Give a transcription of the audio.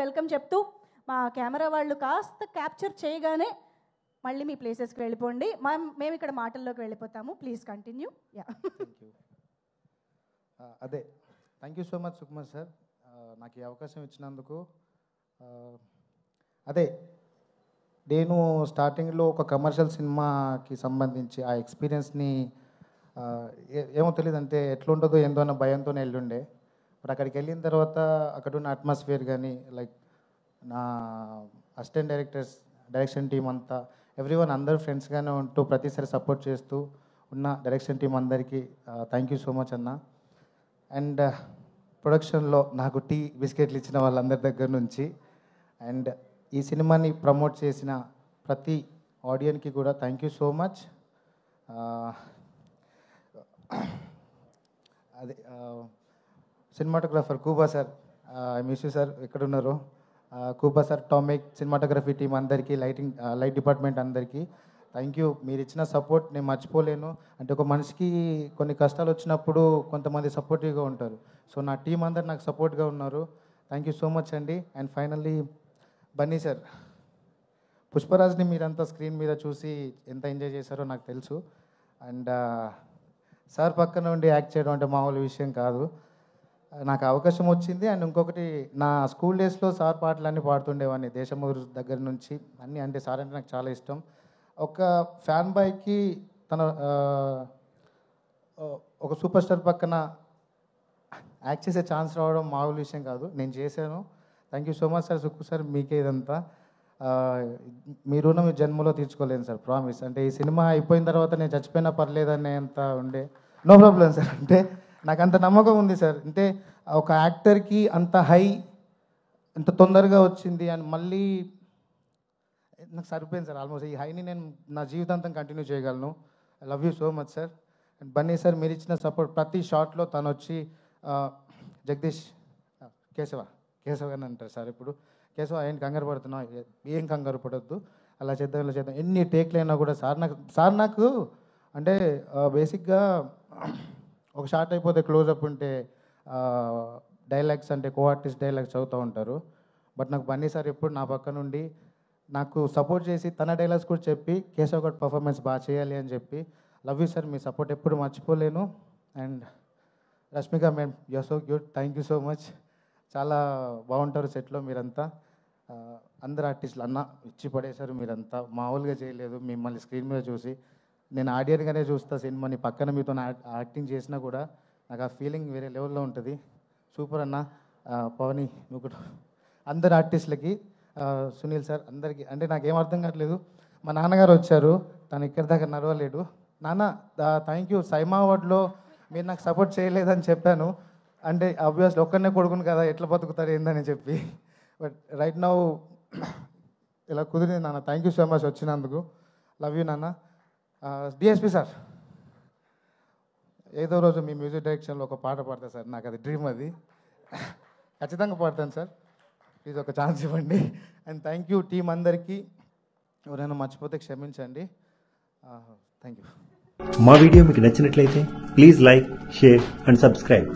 Welcome చెప్తూ మా camera వాళ్ళు కాస్త క్యాప్చర్ చేయగానే మళ్ళీ మీ ప్లేసెస్కి వెళ్ళిపోండి. మేము ఇక్కడ మాటల్లోకి వెళ్ళిపోతాము. Please continue. అదే thank you so much Sukumar sir, నాకు ఈ అవకాశం ఇచ్చినందుకు. అదే నేను స్టార్టింగ్లో ఒక కమర్షియల్ సినిమాకి సంబంధించి ఆ ఎక్స్పీరియన్స్ని ఏమో తెలియదు, అంటే ఎట్లుంటుందో ఏందో అన్న భయంతోనే వెళ్ళుండే. బట్ అక్కడికి వెళ్ళిన తర్వాత అక్కడ ఉన్న అట్మాస్ఫియర్ కానీ, లైక్ నా అసిస్టెంట్ డైరెక్షన్ టీం అంతా ఎవ్రీవన్ అందరూ ఫ్రెండ్స్గానే ఉంటూ ప్రతిసారి సపోర్ట్ చేస్తూ ఉన్న డైరెక్షన్ టీం అందరికీ థ్యాంక్ యూ సో మచ్ అన్న. అండ్ ప్రొడక్షన్లో నాకు టీ బిస్కెట్లు ఇచ్చిన వాళ్ళందరి దగ్గర నుంచి, అండ్ ఈ సినిమాని ప్రమోట్ చేసిన ప్రతి ఆడియన్కి కూడా థ్యాంక్ యూ సో మచ్. అదే cinematographer కూబా sir, I miss you sir, ఎక్కడున్నారు? కూబా సార్, టామిక్ సినిమాటోగ్రఫీ టీం అందరికీ, లైట్ డిపార్ట్మెంట్ అందరికీ థ్యాంక్ యూ. మీరు ఇచ్చిన సపోర్ట్ నేను మర్చిపోలేను. అంటే ఒక మనిషికి కొన్ని కష్టాలు వచ్చినప్పుడు కొంతమంది సపోర్టివ్గా ఉంటారు. సో నా టీం అందరు నాకు సపోర్ట్గా ఉన్నారు. థ్యాంక్ యూ సో మచ్ అండి. అండ్ ఫైనల్లీ బన్నీ సార్, పుష్పరాజ్ని మీరంతా స్క్రీన్ మీద చూసి ఎంత ఎంజాయ్ చేశారో నాకు తెలుసు. అండ్ సార్ పక్కన ఉండి యాక్ట్ చేయడం అంటే మామూలు విషయం కాదు. నాకు అవకాశం వచ్చింది. అండ్ ఇంకొకటి, నా స్కూల్ డేస్లో సార్ పాటలన్నీ పాడుతుండేవాడిని, దేశమురు దగ్గర నుంచి అన్నీ. అంటే సార్ అంటే నాకు చాలా ఇష్టం. ఒక ఫ్యాన్ బాయ్కి తన ఒక సూపర్ స్టార్ పక్కన యాక్ట్ చేసే ఛాన్స్ రావడం మామూలు విషయం కాదు. నేను చేశాను. Thank you so much sir. Sukku sir, మీకే ఇదంతా. మీ రుణం మీ జన్మలో తీర్చుకోలేను సార్, ప్రామిస్. అంటే ఈ సినిమా అయిపోయిన తర్వాత నేను చచ్చిపోయినా పర్లేదనే అంత ఉండే. నో ప్రాబ్లం సార్, అంటే నాకు అంత నమ్మకం ఉంది సార్. అంటే ఒక యాక్టర్కి అంత హై అంత తొందరగా వచ్చింది అని మళ్ళీ నాకు సరిపోయింది సార్. ఆల్మోస్ట్ ఈ హైని నేను నా జీవితాంతం కంటిన్యూ చేయగలను. I love you so much sir. And Bunny sir, మీరు ఇచ్చిన సపోర్ట్ ప్రతి షాట్లో తను వచ్చి జగదీష్ కేశవ అని అంటారు సార్. ఇప్పుడు కేశవ ఏంటి కంగారు పడుతున్నావు? ఏం కంగారు పడొద్దు, అలా చేద్దాం ఇలా చేద్దాం. ఎన్ని టేక్లు అయినా కూడా సార్ నాకు అంటే బేసిక్గా ఒక షార్ట్ అయిపోతే క్లోజప్ ఉంటే డైలాగ్స్ అంటే కో ఆర్టిస్ట్ డైలాగ్స్ చదువుతూ ఉంటారు. బట్ నాకు బన్నీ సార్ ఎప్పుడు నా పక్క నుండి నాకు సపోర్ట్ చేసి తన డైలాగ్స్ కూడా చెప్పి కేశవ్ గడ్ పర్ఫార్మెన్స్ బాగా చేయాలి అని చెప్పి. Love you sir, me support ఎప్పుడు మర్చిపోలేను. And Rashmika ma'am, you so cute, thank you so much. చాలా బాగుంటారు సెట్లో మీరంతా. అందరు ఆర్టిస్టులు అన్న ఇచ్చి పడేశారు మీరంతా, మామూలుగా చేయలేదు. మిమ్మల్ని స్క్రీన్ మీద చూసి నేను ఆడియన్గానే చూస్తా సినిమాని, పక్కన మీతో యాక్టింగ్ చేసినా కూడా నాకు ఆ ఫీలింగ్ వేరే లెవెల్లో ఉంటుంది. సూపర్ అన్న. పవని, నువ్వు కూడా అందరు ఆర్టిస్టులకి, సునీల్ సార్ అందరికీ. అంటే నాకేం అర్థం కావట్లేదు, మా నాన్నగారు వచ్చారు, తను ఇక్కడి దాకా నడవలేడు. నాన్న థ్యాంక్ యూ, సైమా అవార్డులో మీరు నాకు సపోర్ట్ చేయలేదని చెప్పాను. అంటే ఆబ్వియస్లీ ఒక్కనే కొడుకును కదా, ఎట్లా బతుకుతారు ఏందని చెప్పి. బట్ రైట్ నౌ ఇలా కుదిరింది నాన్న. థ్యాంక్ యూ సో మచ్ వచ్చినందుకు. లవ్ యూ నాన్న. డిఎస్పి సార్, ఏదో రోజు మీ మ్యూజిక్ డైరెక్షన్లో ఒక పాట పాడతా సార్, నాకు అది డ్రీమ్, అది ఖచ్చితంగా పాడతాను సార్. ప్లీజ్ ఒక ఛాన్స్ ఇవ్వండి. అండ్ థ్యాంక్ యూ టీం అందరికీ. ఎవరైనా మర్చిపోతే క్షమించండి. Thank you. మా వీడియో మీకు నచ్చినట్లయితే please like, share and subscribe.